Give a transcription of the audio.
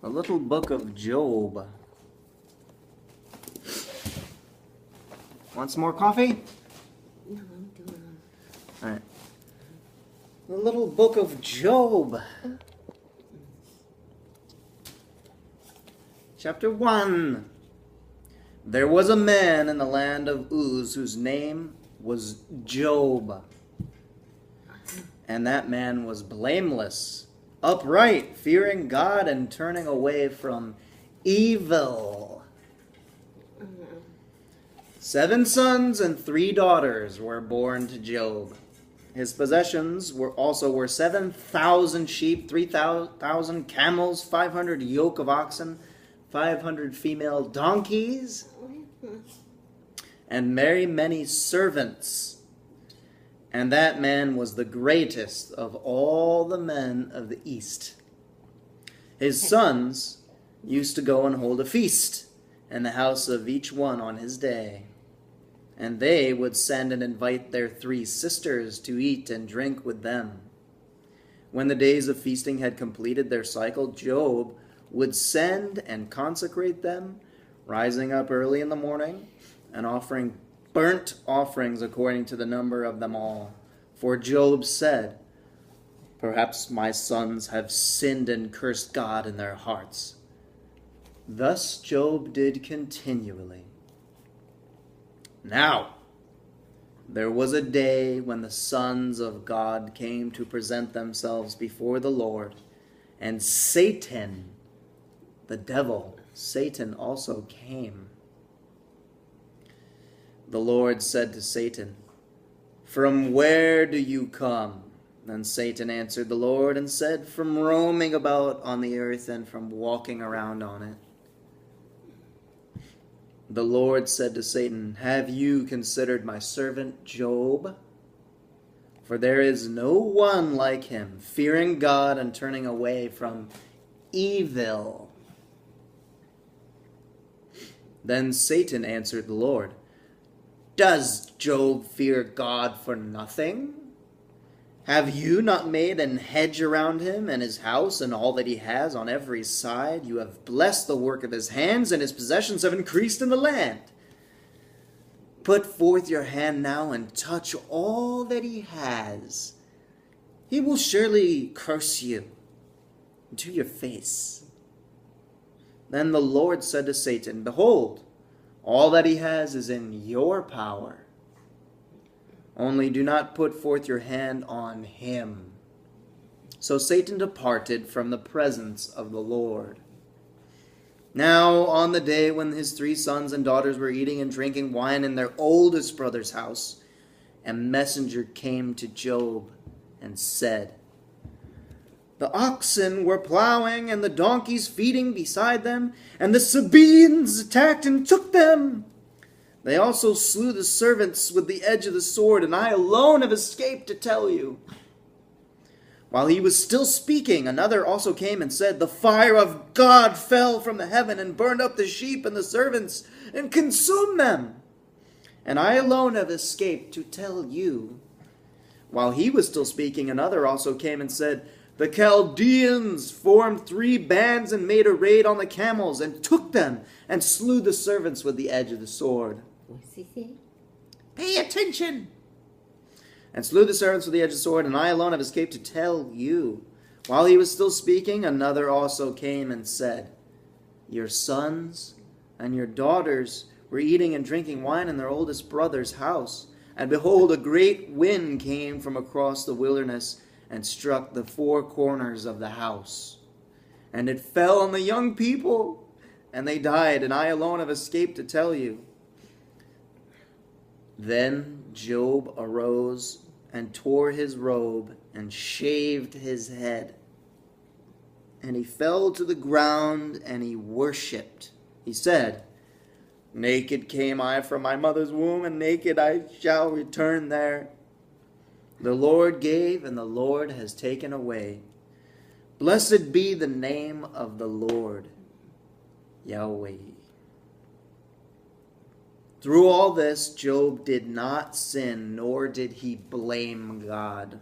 The little book of Job. Want some more coffee? No, I'm doing All right. The little book of Job. Chapter 1. There was a man in the land of Uz whose name was Job. And that man was blameless, upright, fearing God and turning away from evil. 7 sons and 3 daughters were born to Job. His possessions were 7,000 sheep, 3,000 camels, 500 yoke of oxen, 500 female donkeys, and many servants. And that man was the greatest of all the men of the East. His sons used to go and hold a feast in the house of each one on his day. And they would send and invite their 3 sisters to eat and drink with them. When the days of feasting had completed their cycle, Job would send and consecrate them, rising up early in the morning and offering burnt offerings according to the number of them all. For Job said, "Perhaps my sons have sinned and cursed God in their hearts." Thus Job did continually. Now, there was a day when the sons of God came to present themselves before the Lord, and Satan, the devil, Satan also came. The Lord said to Satan, "From where do you come?" Then Satan answered the Lord and said, "From roaming about on the earth and from walking around on it." The Lord said to Satan, "Have you considered my servant Job? For there is no one like him, fearing God and turning away from evil." Then Satan answered the Lord, "Does Job fear God for nothing? Have you not made an hedge around him and his house and all that he has on every side? You have blessed the work of his hands, and his possessions have increased in the land. Put forth your hand now and touch all that he has. He will surely curse you to your face." Then the Lord said to Satan, "Behold, all that he has is in your power. Only do not put forth your hand on him." So Satan departed from the presence of the Lord. Now, on the day when his 3 sons and daughters were eating and drinking wine in their oldest brother's house, a messenger came to Job and said, "The oxen were plowing and the donkeys feeding beside them, and the Sabaeans attacked and took them. They also slew the servants with the edge of the sword, and I alone have escaped to tell you." While he was still speaking, another also came and said, "The fire of God fell from the heaven and burned up the sheep and the servants and consumed them. And I alone have escaped to tell you." While he was still speaking, another also came and said, "The Chaldeans formed 3 bands and made a raid on the camels and took them and slew the servants with the edge of the sword." What's he say? Pay attention! "And slew the servants with the edge of the sword, and I alone have escaped to tell you." While he was still speaking, another also came and said, "Your sons and your daughters were eating and drinking wine in their oldest brother's house. And behold, a great wind came from across the wilderness and struck the 4 corners of the house. And it fell on the young people, and they died, and I alone have escaped to tell you." Then Job arose and tore his robe and shaved his head. And he fell to the ground and he worshipped. He said, "Naked came I from my mother's womb, and naked I shall return there. The Lord gave, and the Lord has taken away. Blessed be the name of the Lord, Yahweh." Through all this, Job did not sin, nor did he blame God.